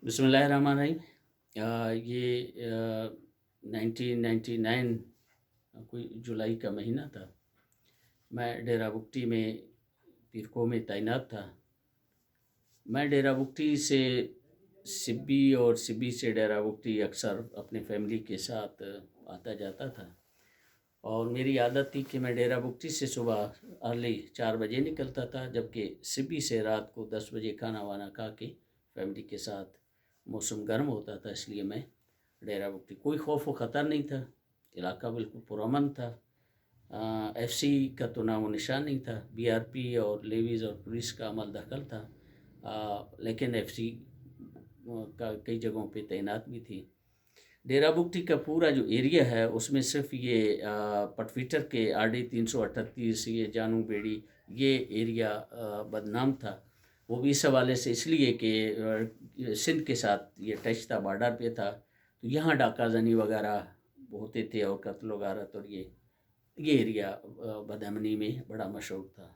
बिस्मिल्लाहिर्रहमानिर्रहीम। ये 1999 कोई जुलाई का महीना था। मैं डेरा बुगटी में पीरको में तैनात था। मैं डेरा बुगटी से सिब्बी और सिब्बी से डेरा बुगटी अक्सर अपने फैमिली के साथ आता जाता था, और मेरी आदत थी कि मैं डेरा बुगटी से सुबह अर्ली 4 बजे निकलता था, जबकि सिब्बी से रात को 10 बजे खाना वाना खा के फैमिली के साथ। मौसम गर्म होता था, इसलिए मैं डेरा बुगटी, कोई खौफ व ख़तर नहीं था, इलाका बिल्कुल पुरअमन था। एफसी का तो नामो निशान नहीं था। बीआरपी और लेवीज़ और पुलिस का अमल दखल था, लेकिन एफसी का कई जगहों पे तैनात भी थी। डेरा बुगटी का पूरा जो एरिया है उसमें सिर्फ ये पटफिटर के RD 338, ये जानू बेड़ी, ये एरिया बदनाम था। वो भी इस हवाले से, इसलिए कि सिंध के साथ ये टच था, बॉर्डर पे था, तो यहाँ डाका जनी वगैरह होते थे और कत्ल वगारत, और ये एरिया बदअमनी में बड़ा मशहूर था।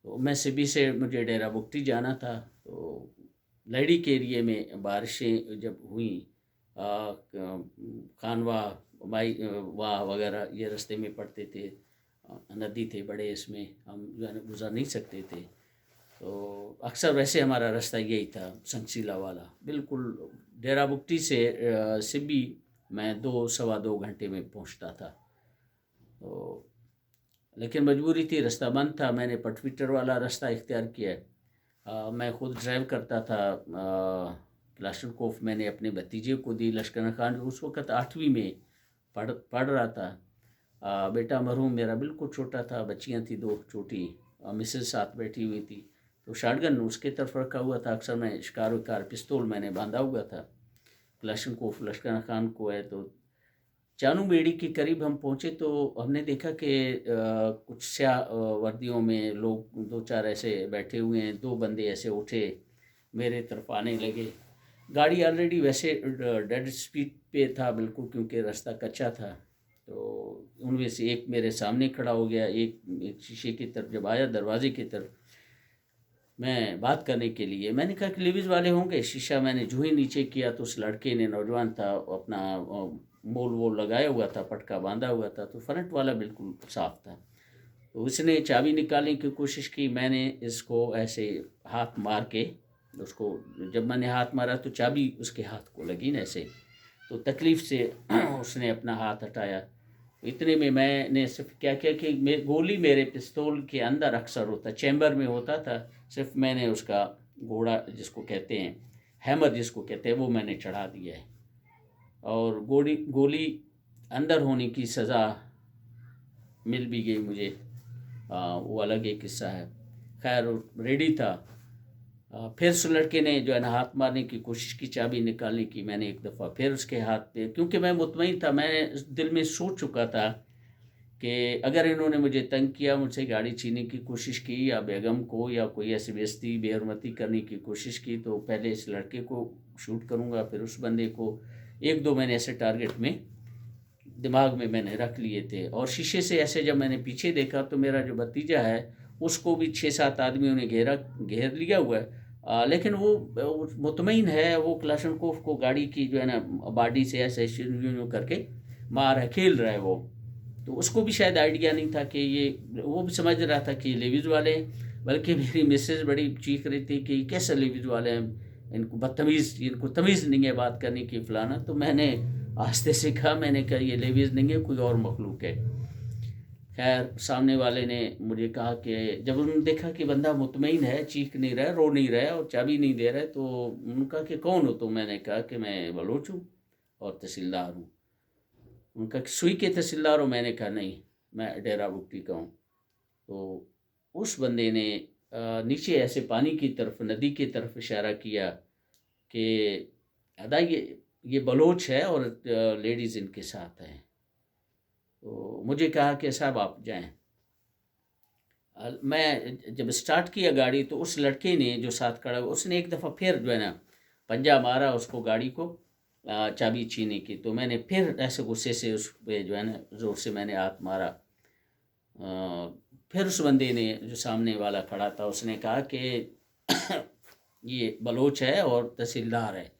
तो मैं सिबी से मुझे डेरा बुगटी जाना था, तो लहड़ी के एरिए में बारिशें जब हुई, खानवा माई वाह वगैरह ये रास्ते में पड़ते थे, नदी थे बड़े, इसमें हम जो है ना गुज़र नहीं सकते थे। तो अक्सर वैसे हमारा रास्ता यही था, संसीला वाला। बिल्कुल डेरा बुगटी से सिब्बी मैं 2 सवा 2 घंटे में पहुंचता था। तो लेकिन मजबूरी थी, रास्ता बंद था, मैंने पटफिटर वाला रास्ता इख्तियार किया। मैं खुद ड्राइव करता था। क्लाशनकोफ मैंने अपने भतीजे को दी, लश्कर खान, उस वक़्त 8वीं में पढ़ रहा था। बेटा मरहूम मेरा बिल्कुल छोटा था, बच्चियां थी 2 छोटी, मिसेस साथ बैठी हुई थी। तो शॉटगन उसके तरफ रखा हुआ था, अक्सर मैं शिकार विकार पिस्तौल मैंने बांधा हुआ था। क्लाशनकोफ लश्कर खान को है। तो चानू बेड़ी के करीब हम पहुँचे तो हमने देखा कि कुछ स्याह वर्दियों में लोग 2-4 ऐसे बैठे हुए हैं। 2 बंदे ऐसे उठे, मेरे तरफ आने लगे। गाड़ी ऑलरेडी वैसे डेड स्पीड पे था बिल्कुल, क्योंकि रास्ता कच्चा था। तो उनमें से एक मेरे सामने खड़ा हो गया, एक शीशे की तरफ जब आया, दरवाजे की तरफ, मैं बात करने के लिए मैंने कहा कि लिविज वाले होंगे। शीशा मैंने जो ही नीचे किया तो उस लड़के ने, नौजवान था, अपना मोल वोल लगाया हुआ था, पटका बांधा हुआ था, तो फ्रंट वाला बिल्कुल साफ था। तो उसने चाबी निकालने की कोशिश की, मैंने इसको ऐसे हाथ मार के उसको, जब मैंने हाथ मारा तो चाबी उसके हाथ को लगी ना ऐसे, तो तकलीफ़ से उसने अपना हाथ हटाया। इतने में मैंने सिर्फ क्या किया कि गोली मेरे पिस्तौल के अंदर अक्सर होता, चैम्बर में होता था, सिर्फ मैंने उसका घोड़ा जिसको कहते हैं, हैमर जिसको कहते हैं, वो मैंने चढ़ा दिया है। और गोली अंदर होने की सज़ा मिल भी गई मुझे, वो अलग एक किस्सा है। खैर रेडी था। फिर उस लड़के ने जो है ना हाथ मारने की कोशिश की, चाबी निकालने की, मैंने एक दफ़ा फिर उसके हाथ पे, क्योंकि मैं मुतमईन था, मैं दिल में सोच चुका था कि अगर इन्होंने मुझे तंग किया, मुझसे गाड़ी छीनने की कोशिश की, या बेगम को या कोई ऐसी बेइज्जती बेहरमती करने की कोशिश की, तो पहले इस लड़के को शूट करूँगा, फिर उस बंदे को। 1-2 मैंने ऐसे टारगेट में दिमाग में मैंने रख लिए थे। और शीशे से ऐसे जब मैंने पीछे देखा तो मेरा जो भतीजा है उसको भी 6-7 आदमियों ने घेर लिया हुआ है। लेकिन वो मुतमईन है, वो क्लाशनकोफ को गाड़ी की जो है ना बॉडी से ऐसे यूं यूं करके मार है, खेल रहा है वो। तो उसको भी शायद आइडिया नहीं था कि ये, वो भी समझ रहा था कि लेविज वाले हैं। बल्कि मेरी मिसेज बड़ी चीख रही थी कि कैसे लेविज वाले हैं, इनको बदतमीज़, इनको तमीज़ नहीं है बात करने की, फलाना। तो मैंने आस्ते से कहा, मैंने कहा ये लेविज नहीं है, कोई और मखलूक है। खैर सामने वाले ने मुझे कहा कि जब उन्होंने देखा कि बंदा मुतमईन है, चीख नहीं रहा है, रो नहीं रहा है और चाबी नहीं दे रहा है, तो उन्होंने कहा कि कौन हो? तो मैंने कहा कि मैं बलोच हूँ और तहसीलदार हूँ। उनका सुई के तहसीलदार हो? मैंने कहा नहीं, मैं डेरा बुगटी का हूँ। तो उस बंदे ने नीचे ऐसे पानी की तरफ, नदी की तरफ इशारा किया कि अदा ये बलोच है और लेडीज़ इनके साथ हैं। तो मुझे कहा कि साहब आप जाएं। मैं जब स्टार्ट किया गाड़ी तो उस लड़के ने जो साथ खड़ा हुआ, उसने एक दफ़ा फिर जो है ना पंजा मारा उसको, गाड़ी को चाबी छीने की। तो मैंने फिर ऐसे गुस्से से उस पे जो है ना ज़ोर से मैंने हाथ मारा। फिर उस बंदे ने, जो सामने वाला खड़ा था, उसने कहा कि ये बलोच है और तहसीलदार है।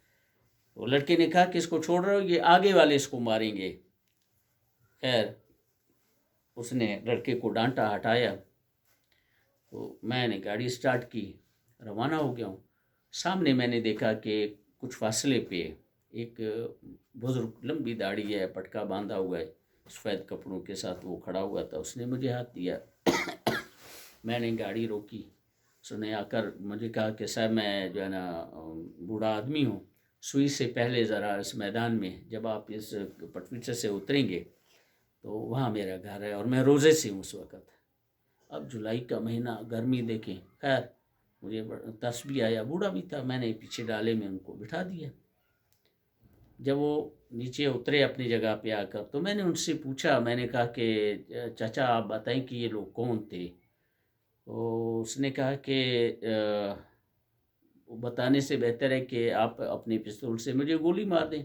तो लड़के ने कहा कि इसको छोड़ रहे हो, ये आगे वाले इसको मारेंगे। खैर उसने लड़के को डांटा, हटाया। तो मैंने गाड़ी स्टार्ट की, रवाना हो गया हूँ। सामने मैंने देखा कि कुछ फासले पे एक बुजुर्ग, लंबी दाढ़ी है, पटका बांधा हुआ है, सफ़ेद कपड़ों के साथ वो खड़ा हुआ था। उसने मुझे हाथ दिया। मैंने गाड़ी रोकी। उसने आकर मुझे कहा कि साहब मैं जो है ना बूढ़ा आदमी हूँ, सुई से पहले ज़रा इस मैदान में जब आप इस पटवीचर से उतरेंगे तो वहाँ मेरा घर है और मैं रोज़े से हूँ उस वक़्त। अब जुलाई का महीना, गर्मी देखें। खैर मुझे तरस भी आया, बूढ़ा भी था, मैंने पीछे डाले में उनको बिठा दिया। जब वो नीचे उतरे अपनी जगह पे आकर, तो मैंने उनसे पूछा, मैंने कहा कि चाचा आप बताएं कि ये लोग कौन थे। तो उसने कहा कि बताने से बेहतर है कि आप अपने पिस्तौल से मुझे गोली मार दें।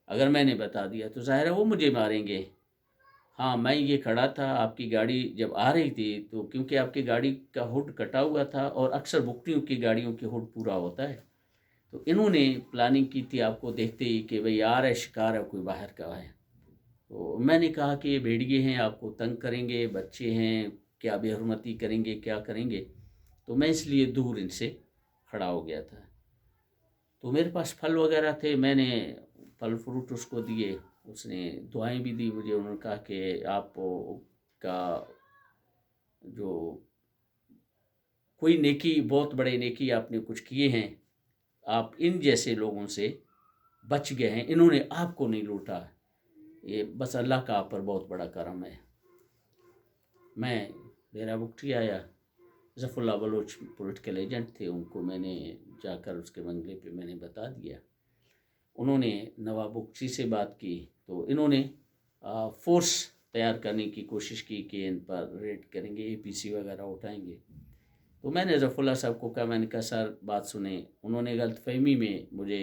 अगर मैंने बता दिया तो ज़ाहिर है वो मुझे मारेंगे। हाँ, मैं ये खड़ा था, आपकी गाड़ी जब आ रही थी तो क्योंकि आपकी गाड़ी का हुड कटा हुआ था और अक्सर भुगतियों की गाड़ियों की हुड पूरा होता है, तो इन्होंने प्लानिंग की थी आपको देखते ही कि भाई आ रहा है, शिकार है, कोई बाहर का है। तो मैंने कहा कि ये भेड़िए हैं, आपको तंग करेंगे, बच्चे हैं, क्या बेहरमती करेंगे, क्या करेंगे। तो मैं इसलिए दूर इनसे खड़ा हो गया था। तो मेरे पास फल वगैरह थे, मैंने फल फ्रूट उसको दिए। उसने दुआएं भी दी मुझे। उन्होंने कहा कि आप का जो कोई नेकी, बहुत बड़े नेकी आपने कुछ किए हैं, आप इन जैसे लोगों से बच गए हैं, इन्होंने आपको नहीं लूटा, ये बस अल्लाह का आप पर बहुत बड़ा करम है। मैं मेरा मुफ्ती आया, ज़फ़रुल्लाह बलोच पॉलिटिकल एजेंट थे, उनको मैंने जाकर उसके बंगले पे मैंने बता दिया। उन्होंने नवाब बख्शी से बात की, तो इन्होंने फोर्स तैयार करने की कोशिश की कि इन पर रेड करेंगे, एपीसी वगैरह उठाएंगे। तो मैंने ज़फ़रुल्लाह साहब को कहा, मैंने कहा सर बात सुने। उन्होंने गलतफहमी में मुझे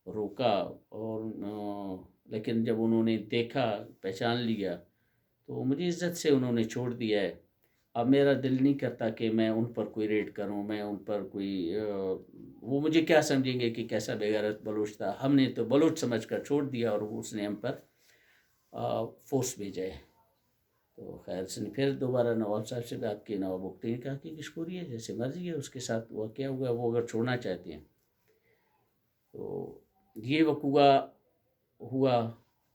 रोका और लेकिन जब उन्होंने देखा, पहचान लिया, तो मुझे इज़्ज़त से उन्होंने छोड़ दिया है। अब मेरा दिल नहीं करता कि मैं उन पर कोई रेड करूं, मैं उन पर कोई वो मुझे क्या समझेंगे कि कैसा बेगैरत बलोच था। हमने तो बलोच समझकर छोड़ दिया और उसने हम पर फोर्स भेजा है। तो खैर से फिर दोबारा नवाब साहब से बात की। नवाब बख्ती ने कहा कि किसको रही है, जैसे मर्जी है, उसके साथ वो क्या हुआ, वो अगर छोड़ना चाहते हैं। तो ये वकूआ हुआ।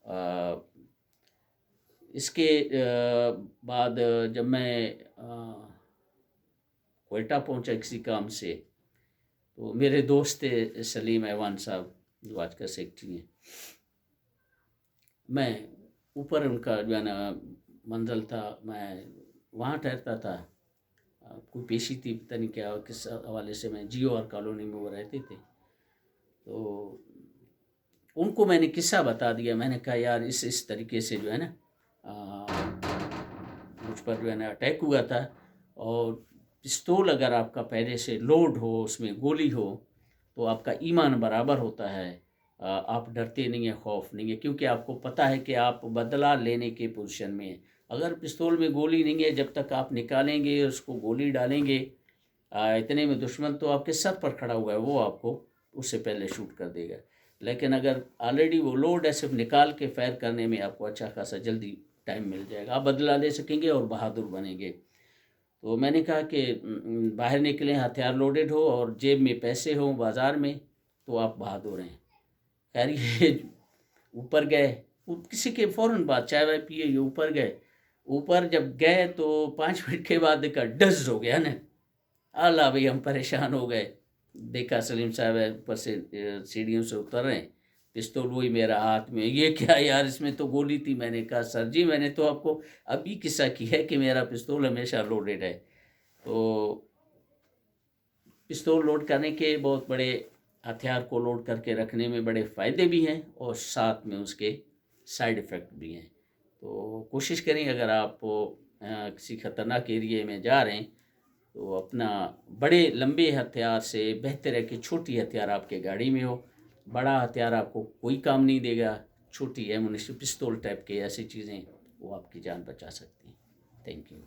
आ, इसके बाद जब मैं कोयटा पहुंचा किसी काम से, तो मेरे दोस्त थे सलीम ऐवान साहब, जो आज का सेक्रेटरी हैं। मैं ऊपर उनका जो है ना मंजिल था, मैं वहाँ ठहरता था। कोई पेशी थी, पता नहीं क्या, किस हवाले से। मैं जियो और कॉलोनी में वो रहते थे। तो उनको मैंने किस्सा बता दिया। मैंने कहा यार इस तरीके से जो है ना मुझ पर जो है ना अटैक हुआ था, और पिस्तौल अगर आपका पहले से लोड हो, उसमें गोली हो, तो आपका ईमान बराबर होता है। आप डरते नहीं हैं, खौफ नहीं है, क्योंकि आपको पता है कि आप बदला लेने के पोजीशन में हैं। अगर पिस्तौल में गोली नहीं है, जब तक आप निकालेंगे उसको, गोली डालेंगे, इतने में दुश्मन तो आपके सर पर खड़ा हुआ है, वो आपको उससे पहले शूट कर देगा। लेकिन अगर ऑलरेडी वो लोड है, सिर्फ निकाल के फायर करने में आपको अच्छा खासा जल्दी टाइम मिल जाएगा, आप बदला ले सकेंगे और बहादुर बनेंगे। तो मैंने कहा कि बाहर निकलें, हथियार लोडेड हो और जेब में पैसे हों बाज़ार में, तो आप बहादुर हैं। खैर ये ऊपर गए, किसी के फ़ौरन बाद चाय वाय पिए, ये ऊपर गए। ऊपर जब गए तो 5 मिनट के बाद देखा डज हो गया ना। अल्लाह भाई, हम परेशान हो गए। देखा सलीम साहब है ऊपर से सीढ़ियों से उतर रहे हैं, पिस्तौल वही मेरा हाथ में। ये क्या यार, इसमें तो गोली थी। मैंने कहा सर जी, मैंने तो आपको अभी किस्सा किया है कि मेरा पिस्तौल हमेशा लोडेड है। तो पिस्तौल लोड करने के बहुत बड़े, हथियार को लोड करके रखने में बड़े फ़ायदे भी हैं और साथ में उसके साइड इफ़ेक्ट भी हैं। तो कोशिश करें, अगर आप किसी ख़तरनाक एरिए में जा रहे हैं, तो अपना बड़े लंबे हथियार से बेहतर है कि छोटी हथियार आपके गाड़ी में हो। बड़ा हथियार आपको कोई काम नहीं देगा। छोटी एमुनिशन, पिस्तौल टाइप के ऐसी चीज़ें, वो आपकी जान बचा सकती हैं। Thank you.